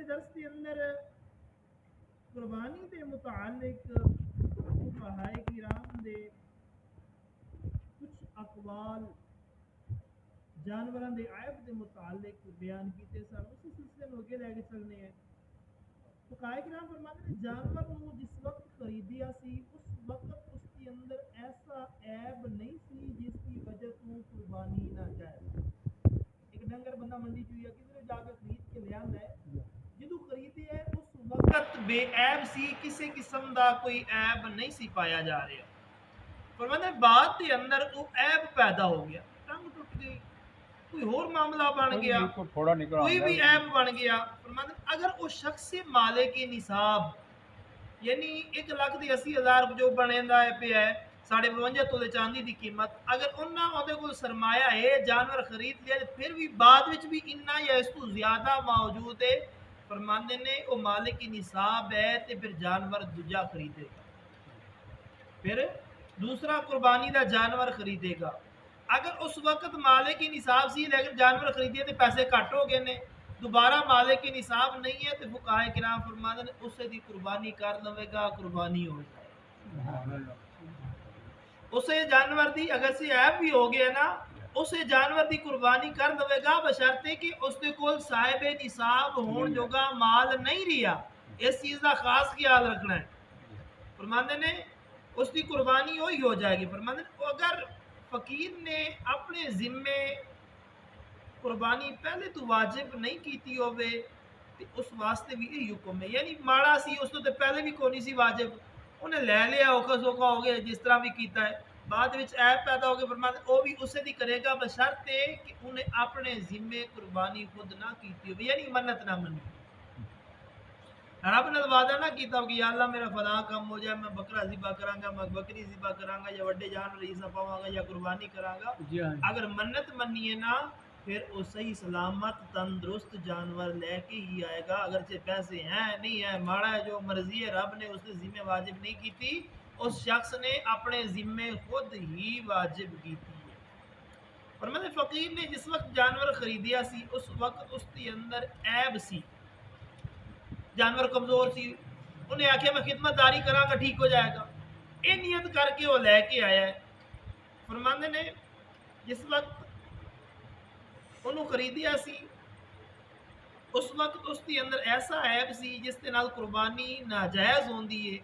پچھلے درس کے اندر قربانی کے متعلق فقہائے کرام دے کچھ اقوال جانوراں دے عیب دے متعلق بیان کیتے سن، اسی سلسلے میں اگے لے کے چلنے ہیں۔ فقہائے کرام فرماتے ہیں جانور کو جس وقت خریدیا سی اس وقت اس کے اندر ایسا عیب نہیں سی جس کی وجہ تو قربانی نہ جائے۔ ایک ڈنگر بندہ منڈی چویا کدھر جا کے خرید کے لے آندا ہے، جدو خریدی ہے اس وقت بے عیب سی، کسی قسم دا کوئی عیب نہیں سی پایا جا رہا۔ فرماتے ہیں بعد کے اندر وہ عیب پیدا ہو گیا، ٹنگ ٹوٹ گئی، کوئی اور معاملہ بن گیا، کوئی بھی عیب بن گیا۔ فرماتے ہیں اگر وہ شخص مالک نصاب یعنی 1,80,000 جو بنیدا ہے پہ ہے 52 تولے چاندی دی قیمت، اگر انہاں اودے کول سرمایہ ہے جانور خرید لیا پھر بھی بعد وچ بھی اتنا یا اس تو زیادہ موجود ہے، فرماندے نے وہ مالک نصاب ہے تے پھر جانور دوجا خریدے گا، پھر دوسرا قربانی دا جانور خریدے گا۔ اگر اس وقت مالک کی نصاب سی لیکن جانور خریدے تو پیسے کٹ ہو گئے نے، دوبارہ مالک کی نصاب نہیں ہے تو فقہائے کرام فرماتے ہیں اسے دی قربانی کر لوے گا، قربانی ہو جائے۔ اسے جانور دی اگر سے عیب بھی ہو گیا نا، اسے جانور دی قربانی کر دوے گا بشرطے کہ اس دے کول صاحب نصاب ہون جوگا مال نہیں رہا، اس چیز کا خاص خیال رکھنا ہے۔ فرماتے ہیں اس کی قربانی وہی ہو جائے گی۔ فرماتے ہیں اگر فقیر نے اپنے ذمے قربانی پہلے تو واجب نہیں کیتی ہوئے تو اس واسطے بھی یہی حکم ہے، یعنی ماڑا سی اس تو پہلے بھی کونی سی واجب، انہیں لے لیا اوکھا سوکھا ہو گیا جس طرح بھی کیتا ہے، بعد وچ عیب پیدا ہو گیا، فرماتے ہیں وہ بھی اسے دی کرے گا بشرطے کہ انہیں اپنے ذمے قربانی خود نہ کیتی ہوئے، یعنی منت نہ منی، رب نے وعدہ نہ کیتا کہ یا اللہ میرا فلاں کام ہو جائے میں بکرا ذبح کراں گا، میں بکری ذبح کراں گا یا وڈے جانور حصہ پاواں گا یا قربانی کراں گا۔ اگر منت منیے نا پھر وہ صحیح سلامت تندرست جانور لے کے ہی آئے گا، اگرچہ پیسے ہیں نہیں ہے ماڑا ہے جو مرضی ہے رب نے اس نے ذمہ واجب نہیں کیتی، اس شخص نے اپنے ذمے خود ہی واجب کیتی ہے۔ فرماتے فقیر نے جس وقت جانور خریدیا سی اس وقت اس کے اندر عیب سی، جانور کمزور سی، انہیں آخیا میں خدمت داری کراں گا ٹھیک ہو جائے گا، یہ نیت کر کے وہ لے کے آیا ہے۔ فرماندے نے جس وقت انہوں خریدیا سی اس وقت اس کے اندر ایسا عیب سی جس کے نال قربانی ناجائز ہوندی ہے،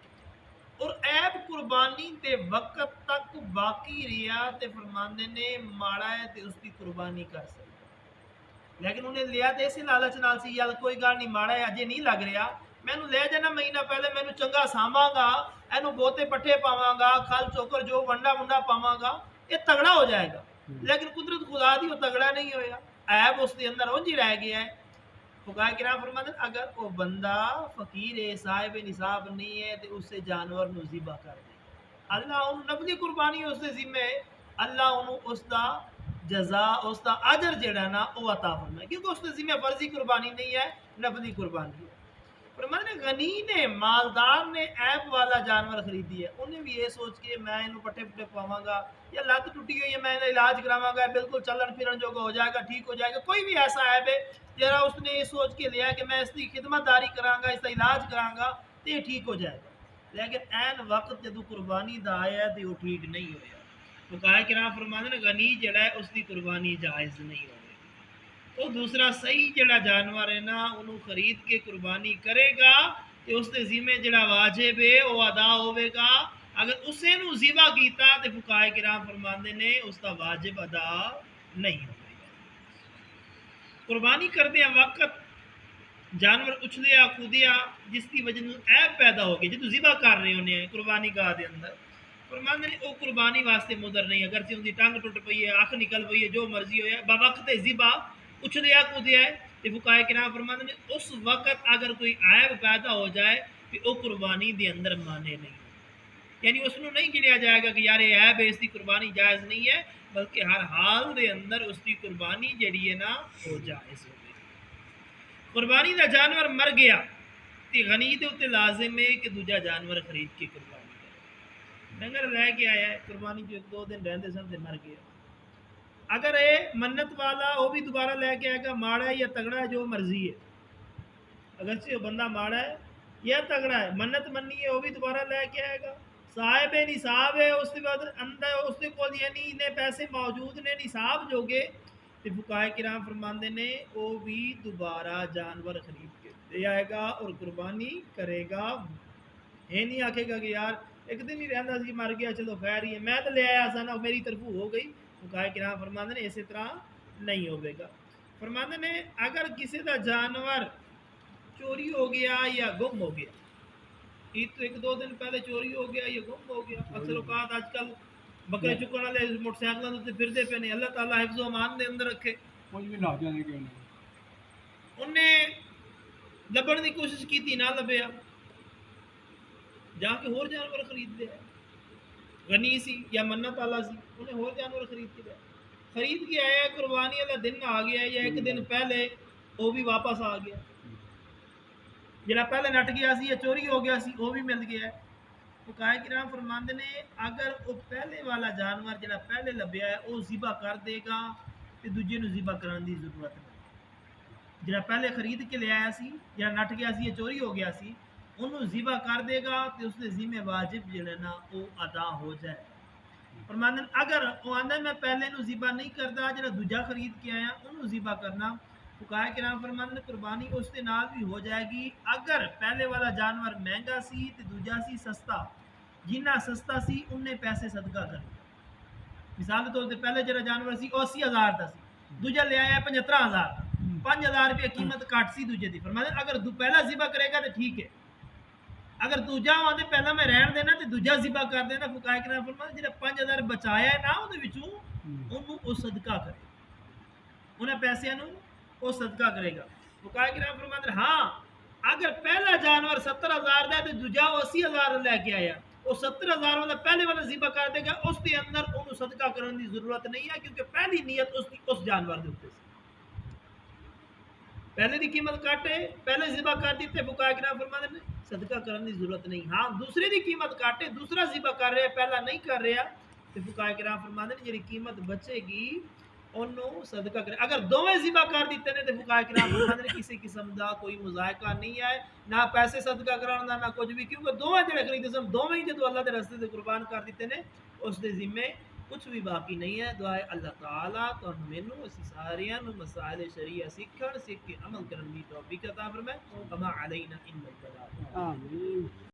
اور عیب قربانی دے وقت تک باقی رہا تے فرماندے نے ماڑا ہے تے اس کی قربانی کر سکتا، لیکن انہیں لیا تے اسی لالچ نال سی یار کوئی گل نہیں ماڑا ہے اجے نہیں لگ رہا، مینوں لے جانا مہینہ پہلے مینوں چنگا ساواں گا، اینوں بوتے پٹھے پاواں گا، کھل چوکر جو ونڈا منڈا پاواں گا یہ تگڑا ہو جائے گا، لیکن قدرت خدا دی وہ تگڑا نہیں ہویا، عیب اس کے اندر اونج ہی رہ گیا ہے۔ فقہائے کرام فرماتے ہیں اگر وہ بندہ فقیر ہے صاحب نصاب نہیں ہے تو اس سے جانور نو ذبح کر دے، اللہ انہوں نفلی قربانی اس سے ذمہ ہے، اللہ انہوں اس دا جزا اس دا اجر جڑا نا وہ عطا فرمائے، کیونکہ اس کے ذمہ فرضی قربانی نہیں ہے نفلی قربانی ہے۔ فرماتے ہیں غنی نے مالدار نے عیب والا جانور خریدی ہے، انہیں بھی یہ سوچ کے میں انہوں پٹھے پٹھے پاواں گا یا لت ٹوٹی ہوئی ہے میں علاج کراواں گا بالکل چلن پھرن جوگا ہو جائے گا ٹھیک ہو جائے گا، کوئی بھی ایسا عیب ہے جرا اس نے یہ سوچ کے لیا کہ میں اس کی خدمت داری کراں گا اس کا علاج کراں گا تو یہ ٹھیک ہو جائے گا، لیکن عین وقت جدو قربانی دا آیا ہے تو وہ ٹھیک نہیں ہویا۔ فقہائے کرام فرماتے ہیں غنی جڑا ہے اس کی قربانی جائز نہیں ہوئے، تو دوسرا صحیح جڑا جانور ہے نا انہوں خرید کے قربانی کرے گا تو اس کے ذمہ جڑا واجب ہے وہ ادا ہوئے گا، اگر اسے نو ذبح کیتا تو فقہائے کرام فرماندے نے اس کا واجب ادا نہیں ہوئے گا۔ قربانی کردے وقت جانور اچھلیا کودیا جس کی وجہ عیب پیدا ہو گئی جدو ذبح کر رہے ہونے ہیں قربانی گاہ دے اندر، فرماندے نے وہ قربانی واسطے مدر نہیں، اگرچہ ان کی ٹنگ ٹوٹ پئی ہے اکھ نکل پئی ہے جو مرضی ہویا بوقت ذبح اچھلیا کودیا ہے تو فقہائے کرام فرماندے نے اس وقت اگر کوئی عیب پیدا ہو جائے تو وہ قربانی دے اندر مانے نہیں، یعنی اس کو نہیں گنیا جائے گا کہ یار یہ عیب ہے اس کی قربانی جائز نہیں ہے، بلکہ ہر حال دے اندر اس کی قربانی جڑی ہے نا ہو جائز ہو۔ قربانی دا جانور مر گیا تو غنی دے اتنے لازم ہے کہ دوجا جانور خرید کے قربانی کرے، ڈنگر رہ کے آیا ہے قربانی جو 1-2 دن رہندے سن تے مر گیا، اگر یہ منت والا وہ بھی دوبارہ لے کے آئے گا ماڑا ہے یا تگڑا ہے جو مرضی ہے، اگرچہ وہ بندہ ماڑا ہے یا تگڑا ہے، منت منی ہے وہ بھی دوبارہ لے کے آئے گا، صاحب نصاب ہے اس کے بعد اندر اس کے کول یعنی نے پیسے موجود نے نصاب جو گے تے فقہائے کرام فرماندے نے وہ بھی دوبارہ جانور خرید کے دے آئے گا اور قربانی کرے گا۔ یہ نہیں آکھے گا کہ یار ایک دن ہی رہندا سی مر گیا چلو خیر ہی ہے میں تو لے آیا سا نا میری طرف ہو گئی۔ فقہائے کرام فرماندے نے اسی طرح نہیں ہوے گا۔ فرماندے نے اگر کسی دا جانور چوری ہو گیا یا گم ہو گیا، عید تو ایک دو دن پہلے چوری ہو گیا یا گم ہو گیا، اکثر اوقات آج کل بکرے چکن والے موٹر سائیکلوں تے پھردے پے نے، اللہ تعالیٰ حفظ و امان دے اندر رکھے۔ کچھ بھی لا جانے کے انہیں لبن دی کوشش کی تھی نہ لبیا، جا کے ہور جانور خرید لیا، غنی سی یا منت والا سی انہیں ہور جانور خرید کے لیا، خرید کے آیا قربانی والا دن آ گیا یا ایک دن پہلے وہ بھی واپس آ گیا، جڑا پہلے نٹ گیا سی یا چوری ہو گیا سی وہ بھی مل گیا ہے۔ فقہائے کرام فرماندے نے اگر وہ پہلے والا جانور جڑا پہلے لبیا ہے وہ ذبح کر دے گا تو دوجے نو ذبح کران دی ضرورت نہیں، جڑا پہلے خرید کے لے آیا سی جڑا نٹ گیا سی یا چوری ہو گیا سی انہوں ذبح کر دے گا تو اس کے ذمہ واجب جڑا نا وہ ادا ہو جائے۔ فرماندے اگر وہ آندا میں پہلے نو ذبح نہیں کردا جڑا دوجا خرید کے آیا انہوں ذبح کرنا، فقہائے کرام فرماندے نے قربانی اس کے نال بھی ہو جائے گی اگر پہلے والا جانور مہنگا سی تے دوجا سی سستا، جنہ سستا سی انہیں پیسے صدقہ کر، مثال کے طور پہ پہلے جڑا جانور سی 80,000 دا سی دوجا لے آیا 75,000 دا، 5,000 روپے قیمت کٹ سی دوجے دی، فرماتے اگر پہلا ذبح کرے گا تو ٹھیک ہے، اگر دوجا آدھے پہلا میں رہن دینا تو دوجا ذبح کر دینا، فقہائے کرام فرماتے جڑا 5,000 بچایا ہے نا وہ وچوں انہوں وہ صدقہ کرے، انہیں پیسے نو وہ صدقہ کرے گا۔ فقہائے کرام فرماتے ہاں اگر پہلا جانور 70,000 دا ہے تو دوجا 80,000 لے کے آیا وہ 70,000 والا پہلے والا ذبح کر دے گا، اس کے اندر انہوں صدقہ کرنے کی ضرورت نہیں ہے کیونکہ پہلی نیت اس جانور دے اوپر سی، پہلے دی قیمت کاٹے پہلے ذبح کر دیتے، فقہائے کرام فرماتے ہیں صدقہ کرنے کی ضرورت نہیں، ہاں دوسرے دی قیمت کاٹے دوسرا ذبح کر رہا ہے پہلا نہیں کر رہا تو فقہائے کرام فرماتے ہیں جی قیمت بچے گی انہوں صدقہ کرے، اگر دوویں ذبح کر دیتے ہیں تو فقہائے کرام فرماتے ہیں کسی قسم دا کوئی مذائقہ نہیں ہے، نہ پیسے صدقہ کرانا نہ کچھ بھی، کیونکہ دوویں جڑے خریدے سن دوویں ہی جدو اللہ دے راستے تے قربان کر دیتے ہیں اس دے ذمے کچھ بھی باقی نہیں ہے۔ دعائے اللہ تعالیٰ تو مینوں اسی ساریاں نو مسائل شریعہ سیکھ کے عمل کرن دی توفیق عطا فرمائے، وما علینا الا البلاغ۔ آمین۔